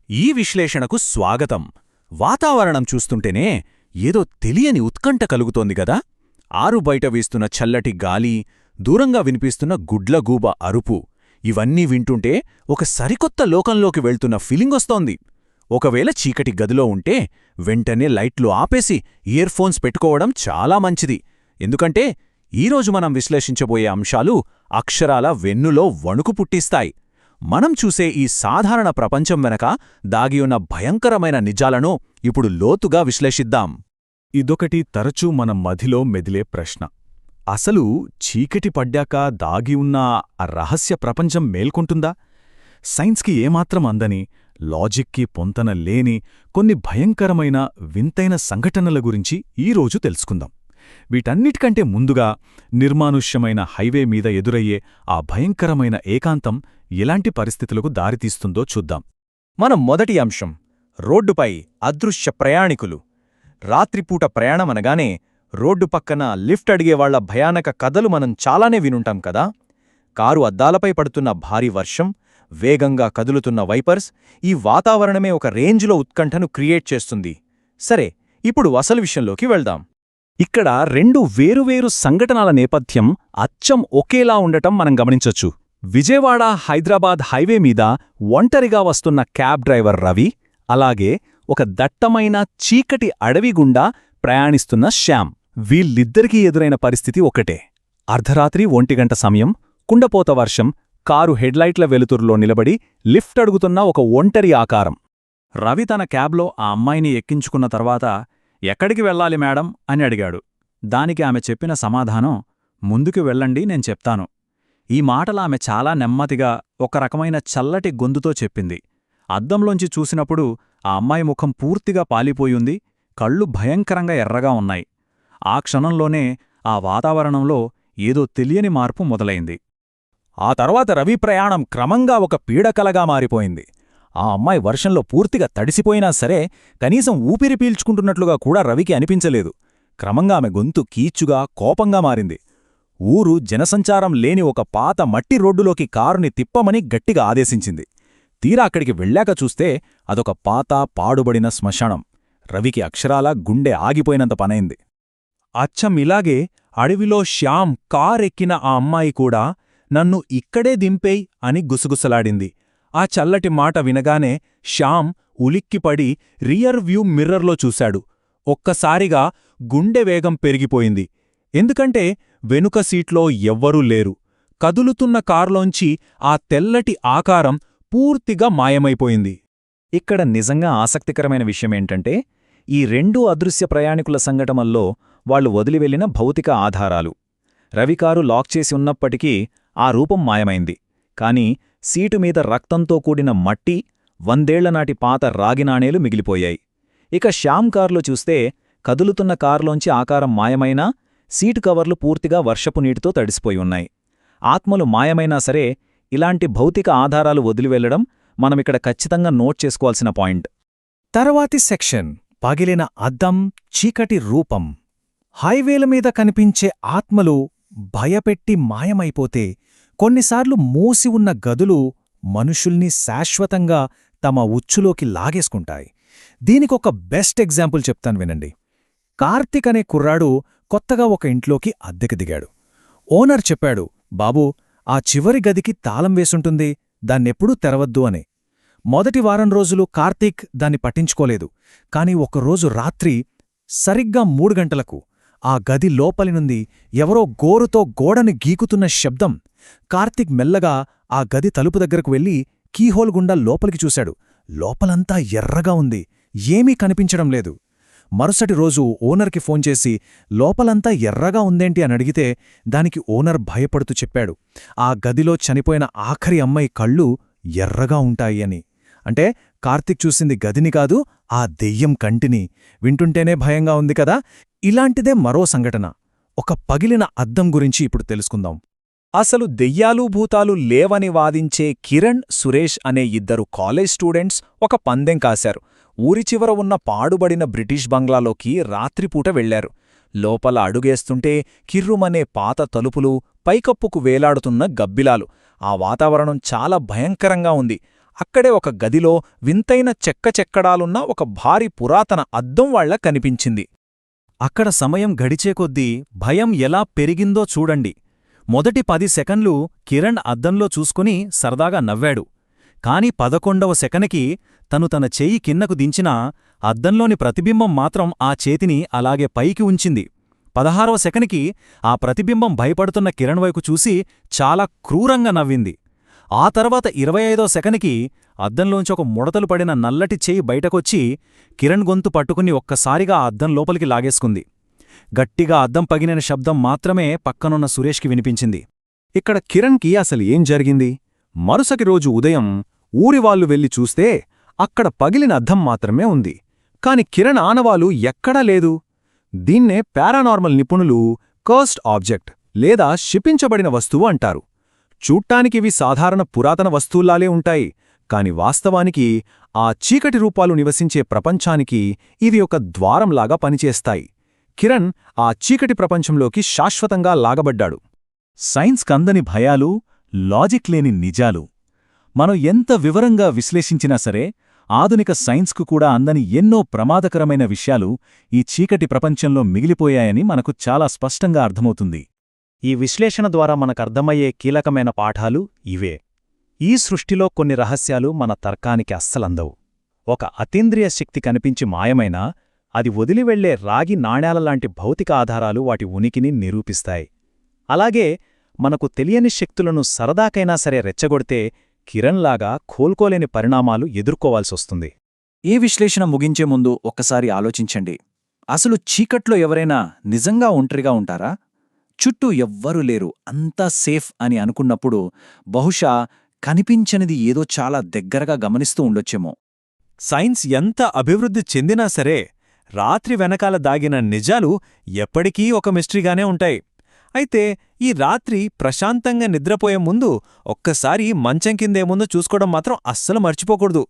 ఈ విశ్లేషణకు స్వాగతం. వాతావరణం చూస్తుంటేనే ఏదో తెలియని ఉత్కంఠ కలుగుతోంది గదా. ఆరుబయట వీస్తున్న చల్లటి గాలి, దూరంగా వినిపిస్తున్న గుడ్లగూబ అరుపు, ఇవన్నీ వింటుంటే ఒక సరికొత్త లోకంలోకి వెళ్తున్న ఫీలింగొస్తోంది. ఒకవేళ చీకటి గదిలో ఉంటే వెంటనే లైట్లు ఆపేసి ఇయర్ఫోన్స్ పెట్టుకోవడం చాలా మంచిది. ఎందుకంటే ఈరోజు మనం విశ్లేషించబోయే అంశాలు అక్షరాల వెన్నులో వణుకు పుట్టిస్తాయి. మనం చూసే ఈ సాధారణ ప్రపంచం వెనక దాగియున్న భయంకరమైన నిజాలను ఇప్పుడు లోతుగా విశ్లేషిద్దాం. ఇదొకటి తరచూ మన మదిలో మెదిలే ప్రశ్న. అసలు చీకటి పడ్డాక దాగి ఉన్న ఆ రహస్య ప్రపంచం మేల్కొంటుందా? సైన్స్కి ఏమాత్రం అందని, లాజిక్కి పొంతన లేని కొన్ని భయంకరమైన వింతైన సంఘటనల గురించి ఈరోజు తెలుసుకుందాం. వీటన్నిటికంటే ముందుగా నిర్మానుష్యమైన హైవే మీద ఎదురయ్యే ఆ భయంకరమైన ఏకాంతం ఎలాంటి పరిస్థితులకు దారితీస్తుందో చూద్దాం. మన మొదటి అంశం, రోడ్డుపై అదృశ్య ప్రయాణికులు. రాత్రిపూట ప్రయాణమనగానే రోడ్డు పక్కన లిఫ్ట్ అడిగేవాళ్ల భయానక కథలు మనం చాలానే వినుంటాం కదా. కారు అద్దాలపై పడుతున్న భారీ వర్షం, వేగంగా కదులుతున్న వైపర్స్, ఈ వాతావరణమే ఒక రేంజ్లో ఉత్కంఠను క్రియేట్ చేస్తుంది. సరే, ఇప్పుడు అసలు విషయంలోకి వెళ్దాం. ఇక్కడ రెండు వేరువేరు సంఘటనల నేపథ్యం అచ్చం ఒకేలా ఉండటం మనం గమనించొచ్చు. విజయవాడ హైదరాబాద్ హైవే మీద ఒంటరిగా వస్తున్న క్యాబ్ డ్రైవర్ రవి, అలాగే ఒక దట్టమైన చీకటి అడవి గుండా ప్రయాణిస్తున్న శ్యామ్. వీళ్ళిద్దరికీ ఎదురైన పరిస్థితి ఒకటే. అర్ధరాత్రి 1 గంట సమయం, కుండపోత వర్షం, కారు హెడ్లైట్ల వెలుతురులో నిలబడి లిఫ్ట్ అడుగుతున్న ఒక ఒంటరి ఆకారం. రవి తన క్యాబ్లో ఆ అమ్మాయిని ఎక్కించుకున్న తర్వాత ఎక్కడికి వెళ్ళాలి మేడం అని అడిగాడు. దానికి ఆమె చెప్పిన సమాధానం, ముందుకు వెళ్ళండి, నేను చెప్తాను. ఈ మాటలామె చాలా నెమ్మదిగా ఒక రకమైన చల్లటి గొంతుతో చెప్పింది. అద్దంలోంచి చూసినప్పుడు ఆ అమ్మాయి ముఖం పూర్తిగా పాలిపోయుంది, కళ్ళు భయంకరంగా ఎర్రగా ఉన్నాయి. ఆ క్షణంలోనే ఆ వాతావరణంలో ఏదో తెలియని మార్పు మొదలైంది. ఆ తర్వాత రవి ప్రయాణం క్రమంగా ఒక పీడకలగా మారిపోయింది. ఆ అమ్మాయి వర్షంలో పూర్తిగా తడిసిపోయినా సరే కనీసం ఊపిరి పీల్చుకుంటున్నట్లుగా కూడా రవికి అనిపించలేదు. క్రమంగా ఆమె గొంతు కీచుగా, కోపంగా మారింది. ఊరు జనసంచారం లేని ఒక పాత మట్టి రోడ్డులోకి కారుని తిప్పమని గట్టిగా ఆదేశించింది. తీరా అక్కడికి వెళ్ళాక చూస్తే అదొక పాత పాడుబడిన శ్మశానం. రవికి అక్షరాలా గుండె ఆగిపోయినంత పనైంది. అచ్చం ఇలాగే అడవిలో శ్యామ్ కారెక్కిన ఆ అమ్మాయి కూడా నన్ను ఇక్కడే దింపేయ్ అని గుసగుసలాడింది. ఆ చల్లటి మాట వినగానే శ్యామ్ ఉలిక్కిపడి రియర్ వ్యూ మిర్రర్లో చూశాడు. ఒక్కసారిగా గుండె వేగం పెరిగిపోయింది. ఎందుకంటే వెనుక సీట్లో ఎవ్వరూ లేరు. కదులుతున్న కార్లోంచి ఆ తెల్లటి ఆకారం పూర్తిగా మాయమైపోయింది. ఇక్కడ నిజంగా ఆసక్తికరమైన విషయమేంటంటే, ఈ రెండూ అదృశ్య ప్రయాణికుల సంఘటనల్లో వాళ్లు వదిలివెళ్లిన భౌతిక ఆధారాలు. రవికారు లాక్ చేసి ఉన్నప్పటికీ ఆ రూపం మాయమైంది. కాని సీటు మీద రక్తంతో కూడిన మట్టి, 100ఏళ్లనాటి పాత రాగినాణేలు మిగిలిపోయాయి. ఇక శ్యామ్ కారులో చూస్తే కదులుతున్న కారులోంచి ఆకారం మాయమైనా సీటు కవర్లు పూర్తిగా వర్షపు నీటితో తడిసిపోయి ఉన్నాయి. ఆత్మలు మాయమైనా సరే ఇలాంటి భౌతిక ఆధారాలు వదిలివెళ్లడం మనమిక్కడ ఖచ్చితంగా నోట్ చేసుకోవాల్సిన పాయింట్. తర్వాతి సెక్షన్, పగిలిన అద్దం, చీకటి రూపం. హైవేల మీద కనిపించే ఆత్మలు భయపెట్టి మాయమైపోతే కొన్నిసార్లు మూసి ఉన్న గదులు మనుషుల్ని శాశ్వతంగా తమ ఉచ్చులోకి లాగేసుకుంటాయి. దీనికొక బెస్ట్ ఎగ్జాంపుల్ చెప్తాను వినండి. కార్తిక్ అనే కుర్రాడు కొత్తగా ఒక ఇంట్లోకి అద్దెకి దిగాడు. ఓనర్ చెప్పాడు, బాబూ, ఆ చివరి గదికి తాళం వేసుంటుంది, దాన్నెప్పుడూ తెరవద్దు అని. మొదటి వారం రోజులు కార్తీక్ దాన్ని పట్టించుకోలేదు. కాని ఒకరోజు రాత్రి సరిగ్గా 3 గంటలకు ఆ గది లోపలి నుండి ఎవరో గోరుతో గోడని గీకుతున్న శబ్దం. కార్తీక్ మెల్లగా ఆ గది తలుపు దగ్గరకు వెళ్లి కీహోల్ గుండా లోపలికి చూశాడు. లోపలంతా ఎర్రగా ఉంది, ఏమీ కనిపించడం లేదు. మరుసటి రోజు ఓనర్కి ఫోన్ చేసి లోపలంతా ఎర్రగా ఉందేంటి అని అడిగితే దానికి ఓనర్ భయపడుతూ చెప్పాడు, ఆ గదిలో చనిపోయిన ఆఖరి అమ్మాయి కళ్ళు ఎర్రగా ఉంటాయి అని. అంటే కార్తీక్ చూసింది గదిని కాదు, ఆ దెయ్యం కంటిని. వింటుంటేనే భయంగా ఉంది కదా. ఇలాంటిదే మరో సంఘటన. ఒక పగిలిన అద్దం గురించి ఇప్పుడు తెలుసుకుందాం. అసలు దెయ్యాలు భూతాలు లేవని వాదించే కిరణ్, సురేష్ అనే 2 కాలేజ్ స్టూడెంట్స్ ఒక పందెం కాశారు. ఊరి చివర ఉన్న పాడుబడిన బ్రిటిష్ బంగ్లాలోకి రాత్రిపూట వెళ్లారు. లోపల అడుగేస్తుంటే కిర్రుమనే పాత తలుపులు, పైకప్పుకు వేలాడుతున్న గబ్బిలాలు. ఆ వాతావరణం చాలా భయంకరంగా ఉంది. అక్కడే ఒక గదిలో వింతైన చెక్కచెక్కడాలున్న ఒక భారీ పురాతన అద్దం వాళ్ల కనిపించింది. అక్కడ సమయం గడిచే కొద్దీ భయం ఎలా పెరిగిందో చూడండి. మొదటి 10 సెకన్లు కిరణ్ అద్దంలో చూసుకుని సరదాగా నవ్వాడు. కాని 11వ సెకనుకి తన చెయ్యి కిందకు దించినా అద్దంలోని ప్రతిబింబం మాత్రం ఆ చేతిని అలాగే పైకి ఉంచింది. 16వ సెకనుకి ఆ ప్రతిబింబం భయపడుతున్న కిరణ్ వైపు చూసి చాలా క్రూరంగా నవ్వింది. ఆ తర్వాత 25వ సెకనుకి అద్దంలోంచి ఒక ముడతలు పడిన నల్లటి చెయ్యి బయటకొచ్చి కిరణ్ గొంతు పట్టుకుని ఒక్కసారిగా ఆ అద్దం లోపలికి లాగేసుకుంది. గట్టిగా అద్దం పగిలిన శబ్దం మాత్రమే పక్కనున్న సురేష్కి వినిపించింది. ఇక్కడ కిరణ్కి అసలు ఏం జరిగింది? మరుసటి రోజు ఉదయం ఊరివాళ్లు వెళ్లి చూస్తే అక్కడ పగిలిన అద్దం మాత్రమే ఉంది. కాని కిరణ్ ఆనవాలు ఎక్కడా లేదు. దీన్నే పారానార్మల్ నిపుణులు కర్స్డ్ ఆబ్జెక్ట్ లేదా శిపించబడిన వస్తువు అంటారు. చూట్టానికివి సాధారణ పురాతన వస్తువుల్లాలే ఉంటాయి, కాని వాస్తవానికి ఆ చీకటి రూపాలు నివసించే ప్రపంచానికి ఇవి ఒక ద్వారంలాగా పనిచేస్తాయి. కిరణ్ ఆ చీకటి ప్రపంచంలోకి శాశ్వతంగా లాగబడ్డాడు. సైన్స్ కందని భయాలు, లాజిక్ లేని నిజాలు. మనం ఎంత వివరంగా విశ్లేషించినా సరే ఆధునిక సైన్స్కు కూడా అందని ఎన్నో ప్రమాదకరమైన విషయాలు ఈ చీకటి ప్రపంచంలో మిగిలిపోయాయని మనకు చాలా స్పష్టంగా అర్థమవుతుంది. ఈ విశ్లేషణ ద్వారా మనకర్థమయ్యే కీలకమైన పాఠాలు ఇవే. ఈ సృష్టిలో కొన్ని రహస్యాలు మన తర్కానికి అస్సలందవు. ఒక అతీంద్రియ శక్తి కనిపించి మాయమైనా అది వదిలివెళ్లే రాగి నాణేలలాంటి భౌతిక ఆధారాలు వాటి ఉనికిని నిరూపిస్తాయి. అలాగే మనకు తెలియని శక్తులను సరదాకైనా సరే రెచ్చగొడితే కిరణ్లాగా కోల్కోలేని పరిణామాలు ఎదుర్కోవాల్సొస్తుంది. ఈ విశ్లేషణ ముగించే ముందు ఒక్కసారి ఆలోచించండి. అసలు చీకట్లో ఎవరైనా నిజంగా ఒంటరిగా ఉంటారా? చుట్టూ ఎవ్వరూ లేరు, అంతా సేఫ్ అని అనుకున్నప్పుడు బహుశా కనిపించనిది ఏదో చాలా దగ్గరగా గమనిస్తూ ఉండొచ్చేమో. సైన్స్ ఎంత అభివృద్ధి చెందినా సరే రాత్రి వెనకాల దాగిన నిజాలు ఎప్పటికీ ఒక మిస్టరీగానే ఉంటాయి. అయితే ఈ రాత్రి ప్రశాంతంగా నిద్రపోయే ముందు ఒక్కసారి మంచం కిందేముందో చూసుకోవడం మాత్రం అస్సలు మర్చిపోకూడదు.